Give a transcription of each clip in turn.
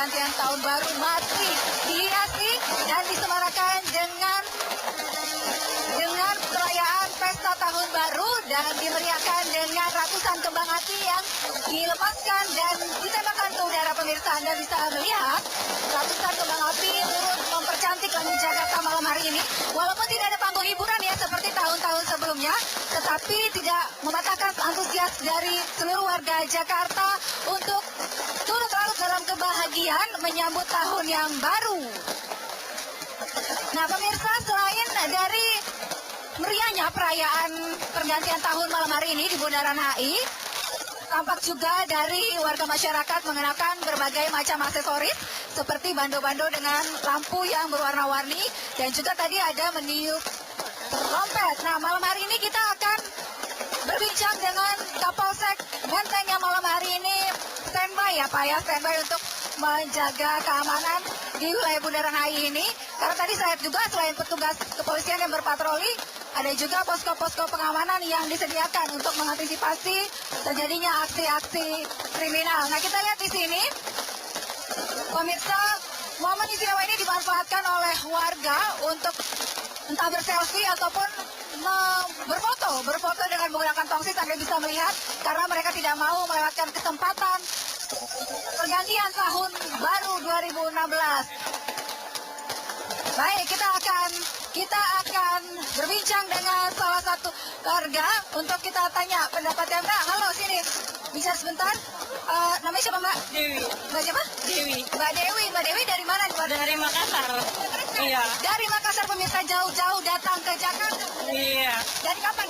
pergantian tahun baru masih dihiasi dan disemarakan dengan perayaan pesta tahun baru dan dimeriahkan dengan ratusan kembang api yang dilepaskan dan ditembakkan ke udara. Pemirsa, Anda bisa melihat ratusan kembang api turut mempercantik langit Jakarta malam hari ini. Walaupun tidak ada panggung hiburan ya seperti tahun-tahun sebelumnya, tetapi tidak mematahkan antusias dari seluruh warga Jakarta untuk turut larut dalam kebahagiaan menyambut tahun yang baru. Nah pemirsa, selain dari meriahnya perayaan pergantian tahun malam hari ini di Bundaran HI, tampak juga dari warga masyarakat mengenakan berbagai macam aksesoris seperti bando-bando dengan lampu yang berwarna-warni dan juga tadi ada meniup trompet. Nah malam hari ini kita akan berbincang dengan Kapolsek Menteng yang malam hari ini standby ya Pak ya, standby untuk menjaga keamanan di wilayah Bundaran HI ini. Karena tadi saya lihat juga selain petugas kepolisian yang berpatroli, ada juga posko-posko pengamanan yang disediakan untuk mengantisipasi terjadinya aksi-aksi kriminal. Nah kita lihat di sini, pemirsa, momen istimewa ini dimanfaatkan oleh warga untuk entah berselfie ataupun berfoto dengan menggunakan tongsis. Anda bisa melihat karena mereka tidak mau melewatkan kesempatan pergantian tahun baru 2016. Baik, kita akan berbincang dengan salah satu warga untuk kita tanya pendapatnya. Mbak, halo sini. Bisa sebentar? Namanya siapa Mbak? Dewi. Mbak siapa? Dewi. Mbak Dewi. Mbak Dewi dari mana? Dari Makassar. Iya. Dari Makassar pemirsa jauh-jauh datang ke Jakarta. Iya. Dari kapan?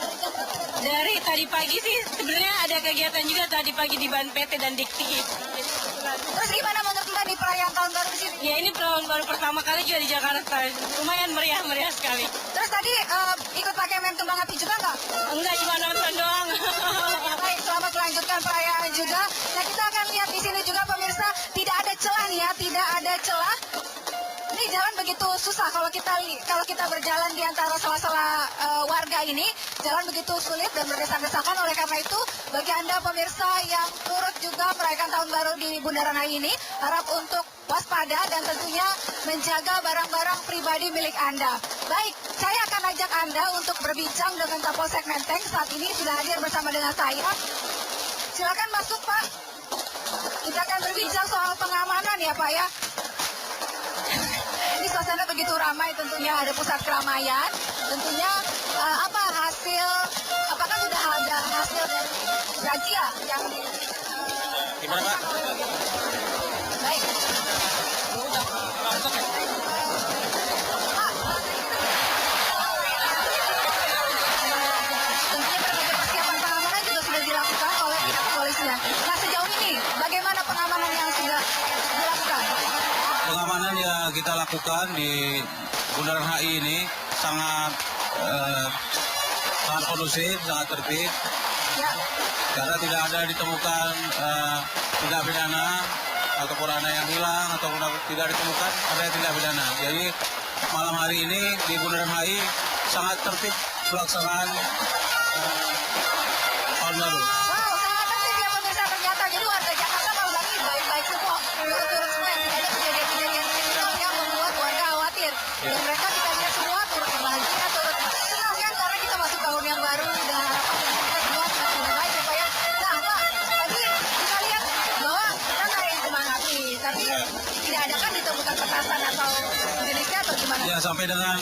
Dari tadi pagi sih sebenarnya ada kegiatan juga tadi pagi di Ban PT dan Dikti. Terus gimana menurut Mbak di perayaan tahun baru di sini? Ya ini tahun baru pertama kali juga di Jakarta. Lumayan meriah sekali. Terus tadi ikut pakai main kembang api juga nggak? Enggak, cuma nonton doang. Baik, selamat melanjutkan perayaan juga. Nah kita akan lihat di sini juga pemirsa, tidak ada celah nih ya, tidak ada celah. Ini jalan begitu susah kalau kita berjalan di antara sela-sela warga ini, jalan begitu sulit dan berdesak-desakan. Oleh karena itu, bagi Anda pemirsa yang turut juga merayakan tahun baru di Bundaran HI ini, harap untuk waspada dan tentunya menjaga barang-barang pribadi milik Anda. Baik, saya akan ajak Anda untuk berbincang dengan Kapolsek Menteng. Saat ini sudah hadir bersama dengan saya. Silakan masuk Pak. Kita akan berbincang soal pengamanan ya Pak ya. Ini suasana begitu ramai, tentunya ada pusat keramaian. Tentunya apakah sudah ada hasil dari razia yang gimana Pak? Baik. Tentunya berbagai persiapan pengamanan juga sudah dilakukan oleh pihak kepolisian. Nah sejauh ini bagaimana pengamanan yang sudah dilakukan? Pengamanan yang kita lakukan di Bundaran HI ini sangat kondusif, sangat tertib. Ya. Karena tidak ada ditemukan tindak pidana ataupun ada yang hilang ataupun tidak ditemukan ada yang tindak pidana. Jadi malam hari ini di Bundaran HI sangat tertib pelaksanaan tahun baru. Wow, sangat tertib ya pemirsa ternyata. Jadi warga Jakarta malam hari baik-baik semua. Turut semua yang tidak ada kejadian-kejadian kriminal yang membuat warga khawatir. Dan mereka kita lihat semua turut berbahagia, turut senang kan karena kita masuk tahun yang baru dengan harapan kita semua semakin lebih baik ya Pak ya. Nah Pak, tadi kita lihat bahwa kita ngarahin kembang api, tapi tidak ada kan ditemukan petasan atau jenisnya atau gimana? Ya, sampai dengan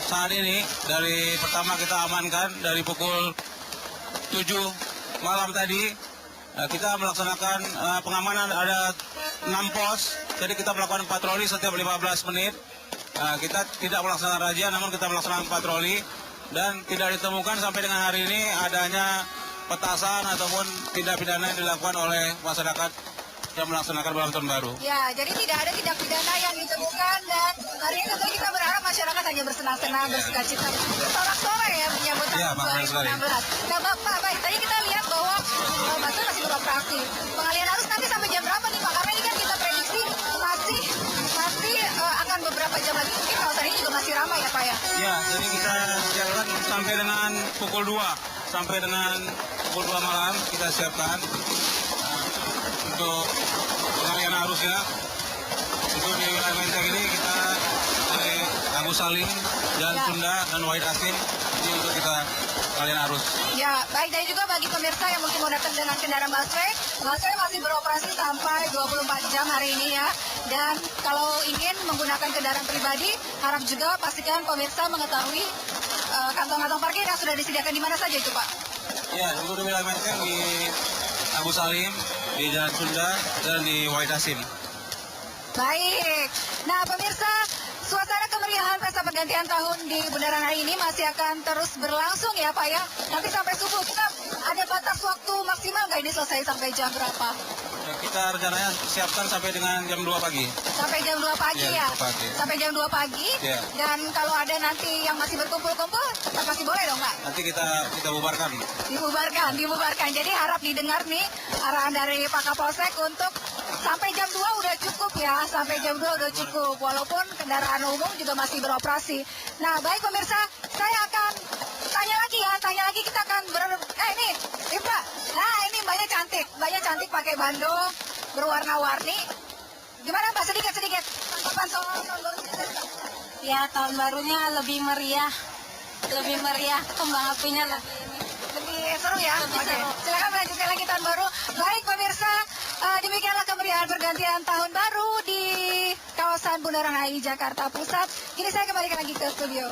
saat ini dari pertama kita amankan dari pukul 7 malam tadi kita melaksanakan pengamanan ada 6 pos. Jadi kita melakukan patroli setiap 15 menit. Kita tidak melaksanakan razia, namun kita melaksanakan patroli dan tidak ditemukan sampai dengan hari ini adanya petasan ataupun tindak pidana yang dilakukan oleh masyarakat yang melaksanakan malam tahun baru. Ya, jadi tidak ada tindak pidana yang ditemukan dan hari ini tentu kita berharap masyarakat hanya bersenang-senang, bersuka-cita, bersorak-sorai ya menyambut Ya, tahun 2016. Nah, Pak, baik, tadi kita lihat bahwa busway masih beroperasi. Pengalian arus nanti sampai jam berapa nih Pak? Karena ini kan kita prediksi masih akan beberapa jam lagi. Mungkin kawasan ini juga masih ramai ya Pak ya? Ya, jadi kita siapkan sampai dengan pukul 2. Sampai dengan pukul 2 malam kita siapkan untuk pengalian arusnya. Untuk di wilayah Menteng ini kita dari Agus Salim, Jalan Ya. Sunda, dan Wahid Hasim ini untuk kita kalian arus. Ya, baik. Dan juga bagi pemirsa yang mungkin mau datang dengan kendaraan busway masih beroperasi sampai 24 jam hari ini ya. Dan kalau ingin menggunakan kendaraan pribadi, harap juga pastikan pemirsa mengetahui kantong-kantong parkir yang sudah disediakan di mana saja itu, Pak. Ya, untuk di wilayah Menteng di Agus Salim, di Jalan Sunda, dan di Wahid Hasim. Baik. Nah, pemirsa, suasana kemeriahan pesta pergantian tahun di Bundaran HI ini masih akan terus berlangsung ya, Pak ya. Nanti sampai subuh. Kita ada batas waktu maksimal nggak ini selesai sampai jam berapa? Ya, kita rencananya siapkan sampai dengan jam 2 pagi. Sampai jam 2 pagi Iya, ya? 2 pagi. Sampai jam 2 pagi. Iya. Dan kalau ada nanti yang masih berkumpul-kumpul, masih boleh dong, Pak? Nanti kita bubarkan. Dibubarkan. Jadi harap didengar nih arahan dari Pak Kapolsek untuk sampai jam 2 udah cukup ya. Sampai jam 2 udah cukup. Walaupun kendaraan umum juga masih beroperasi. Nah, baik pemirsa, saya akan tanya lagi kita akan ini Mbak. Nah, ini Mbaknya cantik pakai bandung berwarna-warni. Gimana Mbak, sedikit tanggapan soal tahun baru ini? Ya, tahun barunya lebih meriah. Kembang apinya Lebih seru ya? Lebih Oke. seru. Silakan melanjutkan lagi tahun baru. Baik pemirsa, demikianlah kemeriahan pergantian tahun baru di kawasan Bundaran HI Jakarta Pusat. Kini saya kembalikan lagi ke studio.